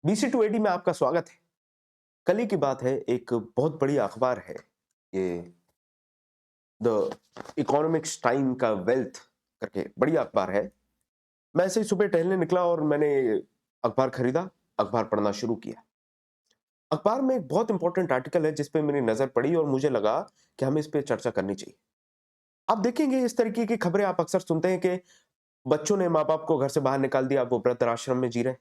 BC2AD में आपका स्वागत है। कल ही की बात है, एक बहुत बड़ी अखबार है, ये द इकोनॉमिक्स टाइम का वेल्थ करके बड़ी अखबार है। मैं ऐसे ही सुबह टहलने निकला और मैंने अखबार खरीदा, अखबार पढ़ना शुरू किया। अखबार में एक बहुत इंपॉर्टेंट आर्टिकल है जिस पे मेरी नज़र पड़ी और मुझे लगा कि हमें इस पे चर्चा करनी चाहिए। आप देखेंगे इस तरीके की खबरें आप अक्सर सुनते हैं कि बच्चों ने माँ-बाप को घर से बाहर निकाल दिया, अब वो वृद्धाश्रम में जी रहे हैं।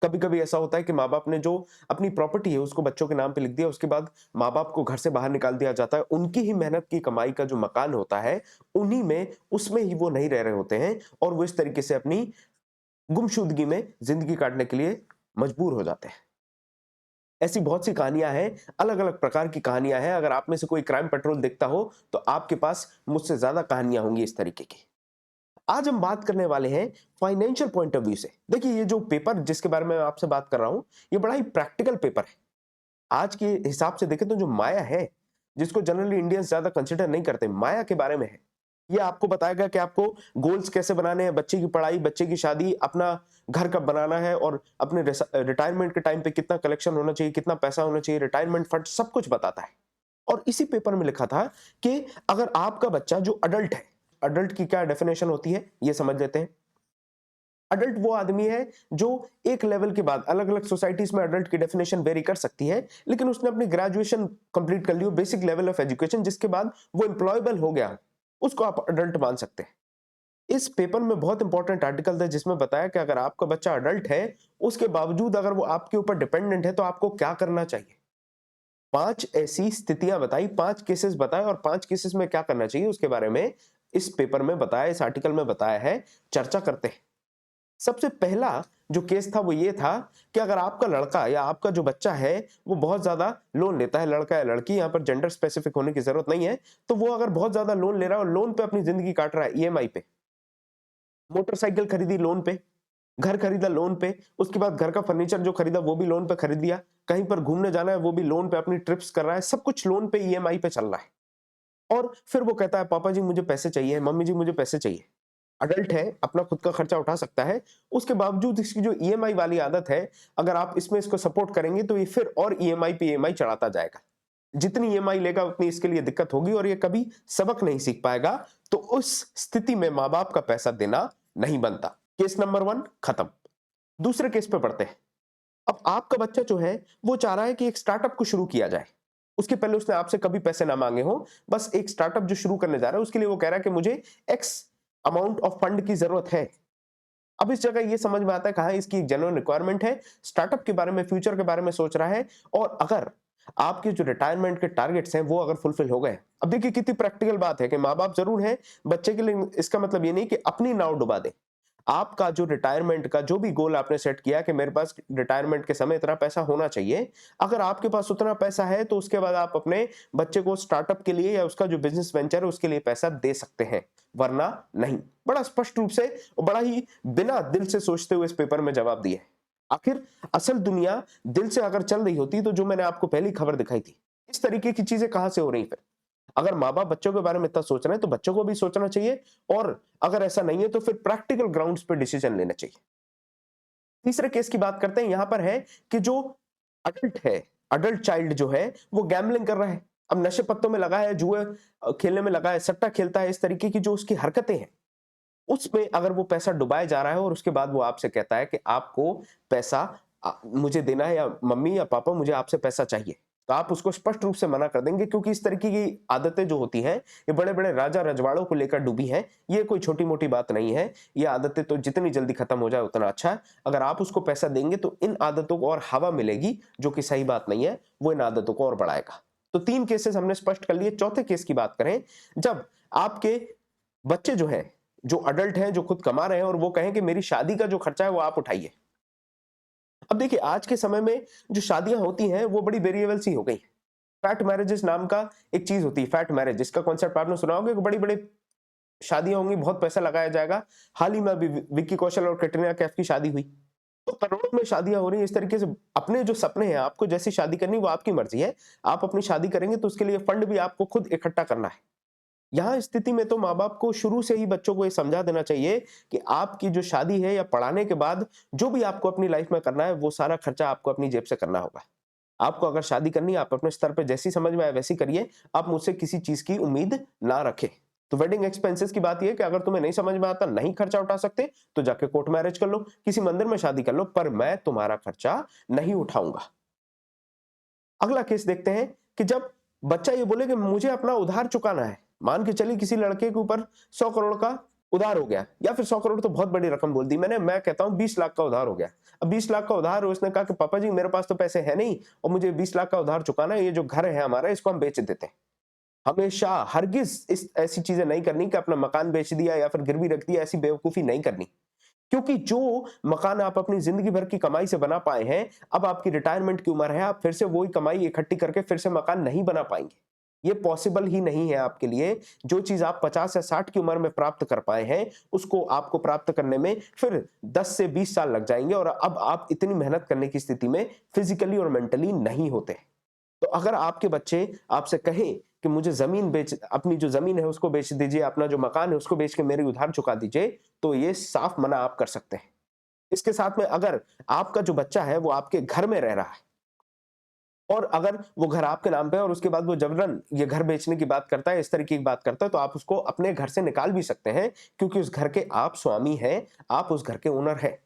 कभी-कभी ऐसा होता है कि माँ-बाप ने जो अपनी प्रॉपर्टी है उसको बच्चों के नाम पे लिख दिया, उसके बाद माँ-बाप को घर से बाहर निकाल दिया जाता है। उनकी ही मेहनत की कमाई का जो मकान होता है, उन्हीं में उसमें ही वो नहीं रह रहे होते हैं और वो इस तरीके से अपनी गुमशुदगी में ज़िंदगी काटने के लिए मजबूर हो जाते हैं। ऐसी बहुत सी कहानियाँ हैं, अलग-अलग प्रकार की कहानियाँ हैं। अगर आप में से कोई क्राइम पेट्रोल देखता हो, तो आपके पास मुझसे ज़्यादा कहानियाँ होंगी इस तरीके की। आज हम बात करने वाले हैं फाइनेंशियल पॉइंट ऑफ व्यू से। देखिए, ये जो पेपर जिसके बारे में मैं आपसे बात कर रहा हूं, ये बड़ा ही प्रैक्टिकल पेपर है। आज के हिसाब से देखें तो जो माया है, जिसको जनरली इंडियंस ज्यादा कंसिडर नहीं करते, माया के बारे में है। ये आपको बताएगा कि आपको गोल्स कैसे बनाने हैं, बच्चे की पढ़ाई, बच्चे की शादी, अपना घर कब बनाना है और अपने रिटायरमेंट के टाइम पे कितना कलेक्शन होना चाहिए, कितना पैसा होना चाहिए, रिटायरमेंट फंड, सब कुछ बताता है। और इसी पेपर में लिखा था कि अगर आपका बच्चा जो अडल्ट है, अडल्ट की क्या डेफिनेशन होती है, ये समझ लेते हैं। अडल्ट वो आदमी है जो एक लेवल के बाद, अलग-अलग सोसाइटीज में अडल्ट की डेफिनेशन वेरी कर सकती है, लेकिन उसने अपनी ग्रेजुएशन कंप्लीट कर ली हो, बेसिक लेवल ऑफ एजुकेशन, जिसके बाद वो एम्प्लॉयबल हो गया, उसको आप अडल्ट मान सकते हैं। इस पेपर में बहुत इंपॉर्टेंट आर्टिकल था जिसमें बताया कि अगर आपका बच्चा अडल्ट है, उसके बावजूद अगर वो आपके ऊपर डिपेंडेंट है, तो आपको क्या करना चाहिए। 5 ऐसी स्थितियां बताई, 5 केसेस बताए और 5 केसेस में क्या करना चाहिए उसके बारे में इस पेपर में बताया, इस आर्टिकल में बताया है। चर्चा करते हैं। सबसे पहला जो केस था वो ये था कि अगर आपका लड़का या आपका जो बच्चा है वो बहुत ज्यादा लोन लेता है, लड़का या लड़की, यहां पर जेंडर स्पेसिफिक होने की जरूरत नहीं है, तो वो अगर बहुत ज्यादा लोन ले रहा है और लोन पे अपनी जिंदगी काट रहा है, ईएमआई पे, मोटरसाइकिल खरीदी लोन पे, घर खरीदा लोन पे, उसके बाद घर का फर्नीचर जो खरीदा वो भी लोन पे खरीद दिया, कहीं पर घूमने जाना है वो भी लोन पे, अपनी ट्रिप्स कर रहा है, सब कुछ लोन पे, ईएमआई पे चल रहा है। और फिर वो कहता है पापा जी मुझे पैसे चाहिए, मम्मी जी मुझे पैसे चाहिए। अडल्ट है, अपना खुद का खर्चा उठा सकता है, उसके बावजूद इसकी जो ईएमआई वाली आदत है, अगर आप इसमें इसको सपोर्ट करेंगे तो ये फिर और ईएमआई पे ईएमआई चढ़ाता जाएगा। जितनी ईएमआई लेगा उतनी इसके लिए दिक्कत होगी और ये कभी सबक नहीं सीख पाएगा। तो उस स्थिति में माँ-बाप का पैसा देना नहीं बनता। केस नंबर 1 खत्म। दूसरे केस पे बढ़ते हैं। अब आपका बच्चा जो है, वो चाह रहा है कि एक स्टार्टअप को शुरू किया जाए। उसके पहले उसने आपसे कभी पैसे ना माँगे हों, बस एक स्टार्टअप जो शुरू करने जा रहा है, उसके लिए वो कह रहा है कि मुझे एक्स अमाउंट ऑफ फंड की ज़रूरत है। अब इस जगह ये समझ में आता है कहाँ इसकी जेन्युइन रिक्वायरमेंट है, स्टार्टअप के बारे में, फ्यूचर के बारे में सोच रहा है और अगर आपके जो रिटायरमेंट के टारगेट्स हैं, वो अगर फुलफिल हो गए। अब देखिए कितनी प्रैक्टिकल बात है कि माँ-बाप ज़रूर हैं, बच्चे के लिए इसका मतलब ये नहीं कि अपनी नाव डुबा दें। आपका जो रिटायरमेंट का जो भी गोल आपने सेट किया कि मेरे पास रिटायरमेंट के समय इतना पैसा होना चाहिए, अगर आपके पास उतना पैसा है तो उसके बाद आप अपने बच्चे को स्टार्टअप के लिए या उसका जो बिजनेस वेंचर है उसके लिए पैसा दे सकते हैं, वरना नहीं। बड़ा स्पष्ट रूप से और बड़ा ही बिना दिल से सोचते हुए इस पेपर में जवाब दिया है। आखिर असल दुनिया दिल से अगर चल रही होती तो जो मैंने आपको पहली खबर दिखाई थी, इस तरीके की चीजें कहां से हो रही फिर। अगर माँ-बाप बच्चों के बारे में इतना सोच रहे हैं तो बच्चों को भी सोचना चाहिए और अगर ऐसा नहीं है तो फिर प्रैक्टिकल ग्राउंड्स पे डिसीजन लेना चाहिए। तीसरे केस की बात करते हैं, यहां पर है कि जो अडल्ट है, अडल्ट चाइल्ड जो है वो गैम्बलिंग कर रहा है। अब नशे पत्तों में लगा है, जुए खेलने में लगा है, सट्टा खेलता है, इस तरीके की जो उसकी हरकतें हैं, उसमें अगर वो पैसा डुबाया जा रहा है और उसके बाद वो आपसे कहता है कि आपको पैसा मुझे देना है या मम्मी या पापा मुझे आपसे पैसा चाहिए। तो आप उसको स्पष्ट रूप से मना कर देंगे क्योंकि इस तरीके की आदतें जो होती हैं, ये बड़े-बड़े राजा रजवाड़ों को लेकर डूबी हैं। ये कोई छोटी-मोटी बात नहीं है। ये आदतें तो जितनी जल्दी खत्म हो जाए उतना अच्छा है। अगर आप उसको पैसा देंगे तो इन आदतों को और हवा मिलेगी, जो कि सही बात नहीं है, वो इन आदतों को और बढ़ाएगा। तो 3 केसेस हमने स्पष्ट कर लिए। चौथे केस की बात करें, जब आपके बच्चे जो हैं, जो अडल्ट हैं, जो खुद कमा रहे हैं और वो कहें कि मेरी शादी का जो खर्चा है वो आप उठाइए। अब देखिए आज के समय में जो शादियां होती हैं वो बड़ी वेरिएबल सी हो गई हैं। फैट मैरिजेस नाम का एक चीज होती है, फैट मैरिज, इसका कॉन्सेप्ट आपने सुना होगा कि बड़ी-बड़ी शादियां होंगी, बहुत पैसा लगाया जाएगा। हाल ही में अभी विक्की कौशल और कैटरीना कैफ की शादी हुई। तो करोड़ों में शादियां हो रही हैं इस तरीके से। अपने जो सपने हैं, आपको जैसी शादी करनी वो आपकी मर्जी है। आप अपनी शादी करेंगे तो उसके लिए फंड भी आपको खुद इकट्ठा करना है। यहाँ स्थिति में तो माँ-बाप को शुरू से ही बच्चों को ये समझा देना चाहिए कि आपकी जो शादी है या पढ़ाने के बाद जो भी आपको अपनी लाइफ में करना है, वो सारा खर्चा आपको अपनी जेब से करना होगा। आपको अगर शादी करनी है, आप अपने स्तर पे जैसी समझ में आए वैसी करिए, आप मुझसे किसी चीज़ की उम्मीद ना रखें। तो वेडिंग एक्सपेंसेस की बात ये है कि अगर तुम्हें नहीं समझ में आता, नहीं खर्चा उठा सकते, तो जाके कोर्ट मैरिज कर लो, किसी मंदिर में शादी कर लो, पर मैं तुम्हारा खर्चा नहीं उठाऊँगा। अगला केस देखते हैं कि जब बच्चा ये बोले कि मुझे अपना उधार चुकाना है। मान के चलिए किसी लड़के के ऊपर 100 करोड़ का उधार हो गया, या फिर 100 करोड़ तो बहुत बड़ी रकम बोल दी मैंने, मैं कहता हूं 20 लाख का उधार हो गया। अब 20 लाख का उधार, उसने कहा कि पापा जी मेरे पास तो पैसे है नहीं और मुझे 20 लाख का उधार चुकाना है, ये जो घर है हमारा इसको हम बेच देते हैं। हमेशा हरगिज इस ऐसी चीजें नहीं करनी कि अपना मकान बेच दिया या फिर गिरवी रख दिया, ऐसी बेवकूफी नहीं करनी। क्योंकि जो मकान आप अपनी जिंदगी भर की कमाई से बना पाए हैं, अब आपकी रिटायरमेंट की उम्र है, आप फिर से वही कमाई इकट्ठी करके फिर से मकान नहीं बना पाएंगे। ये पॉसिबल ही नहीं है आपके लिए। जो चीज आप 50 या 60 की उम्र में प्राप्त कर पाए हैं, उसको आपको प्राप्त करने में फिर 10 से 20 साल लग जाएंगे, और अब आप इतनी मेहनत करने की स्थिति में फिजिकली और मेंटली नहीं होते। तो अगर आपके बच्चे आपसे कहें कि मुझे ज़मीन बेच अपनी जो ज़मीन है उसको बेच दीजिए, अपना जो मकान है उसको बेच के मेरी उधार चुका दीजिए, तो ये साफ मना आप कर सकते हैं। इसके साथ में अगर आपका जो बच्चा है वो आपके घर में रह रहा है और अगर वो घर आपके नाम पे है और उसके बाद वो जबरन ये घर बेचने की बात करता है, इस तरीके की बात करता है, तो आप उसको अपने घर से निकाल भी सकते हैं, क्योंकि उस घर के आप स्वामी हैं, आप उस घर के ओनर हैं।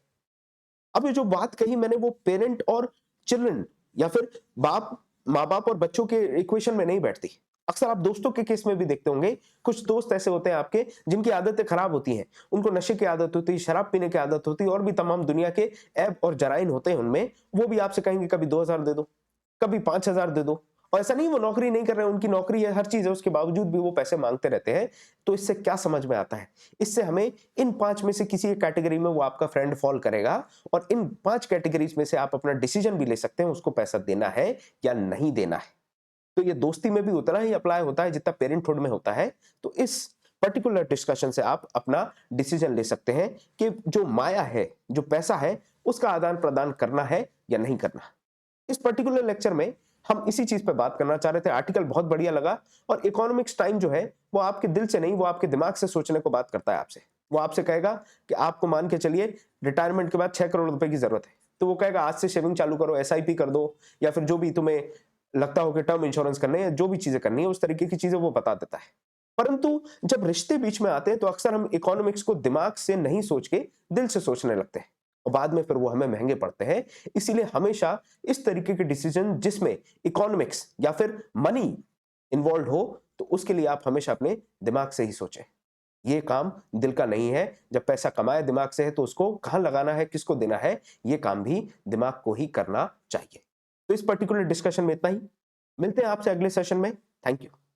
अब ये जो बात कही मैंने वो पेरेंट और चिल्ड्रन या फिर बाप माँ-बाप और बच्चों के इक्वेशन में नहीं बैठती। अक्सर आप दोस्तों के केस में भी देखते होंगे, कुछ दोस्त ऐसे होते हैं आपके जिनकी आदतें खराब होती हैं। उनको नशे की आदत होती है, शराब पीने की आदत होती है और भी तमाम दुनिया के ऐब और जराइम होते हैं उनमें। वो भी आपसे कहेंगे कभी 2000 दे दो, कभी 5000 दे दो। और ऐसा नहीं वो नौकरी नहीं कर रहे हैं, उनकी नौकरी है, हर चीज़ है, उसके बावजूद भी वो पैसे माँगते रहते हैं। तो इससे क्या समझ में आता है? इससे हमें इन 5 में से किसी एक कैटेगरी में वो आपका फ्रेंड फॉल करेगा, और इन 5 कैटेगरीज़ में से आप अपना डिसीजन भी ले सकते हैं, उसको पैसा देना है या नहीं देना है। तो ये दोस्ती में भी उतना ही अप्लाई होता है जितना पेरेंटहुड में होता है। तो इस पर्टिकुलर डिस्कशन से आप अपना डिसीजन ले सकते हैं कि जो माया है, जो पैसा है, उसका आदान-प्रदान करना है या नहीं करना। इस पर्टिकुलर लेक्चर में हम इसी चीज पे बात करना चाह रहे थे। आर्टिकल बहुत बढ़िया लगा, और इकोनॉमिक्स टाइम जो है वो आपके दिल से नहीं, वो आपके दिमाग से सोचने को बात करता है आपसे। वो आपसे कहेगा कि आपको मान के चलिए रिटायरमेंट के बाद 6 करोड़ रुपए की जरूरत है, तो वो कहेगा आज से सेविंग चालू करो, एसआईपी कर दो, या फिर जो भी तुम्हें लगता हो कि टर्म इंश्योरेंस करने है, जो भी चीजें करनी है, उस तरीके की चीजें वो बता देता है। परंतु जब रिश्ते बीच में आते हैं तो अक्सर हम इकोनॉमिक्स को दिमाग से नहीं सोच के दिल से सोचने लगते हैं, और बाद में फिर वो हमें महंगे पड़ते हैं। इसीलिए हमेशा इस तरीके के डिसीजन जिसमें इकोनॉमिक्स या फिर मनी इन्वॉल्व हो, तो उसके लिए आप हमेशा अपने दिमाग से ही सोचें। ये काम दिल का नहीं है। जब पैसा कमाया दिमाग से है, तो उसको कहाँ लगाना है, किसको देना है, ये काम भी दिमाग को ही करना चाहिए। तो इस पर्टिकुलर डिस्कशन में इतना ही। मिलते हैं आपसे अगले सेशन में। Thank you.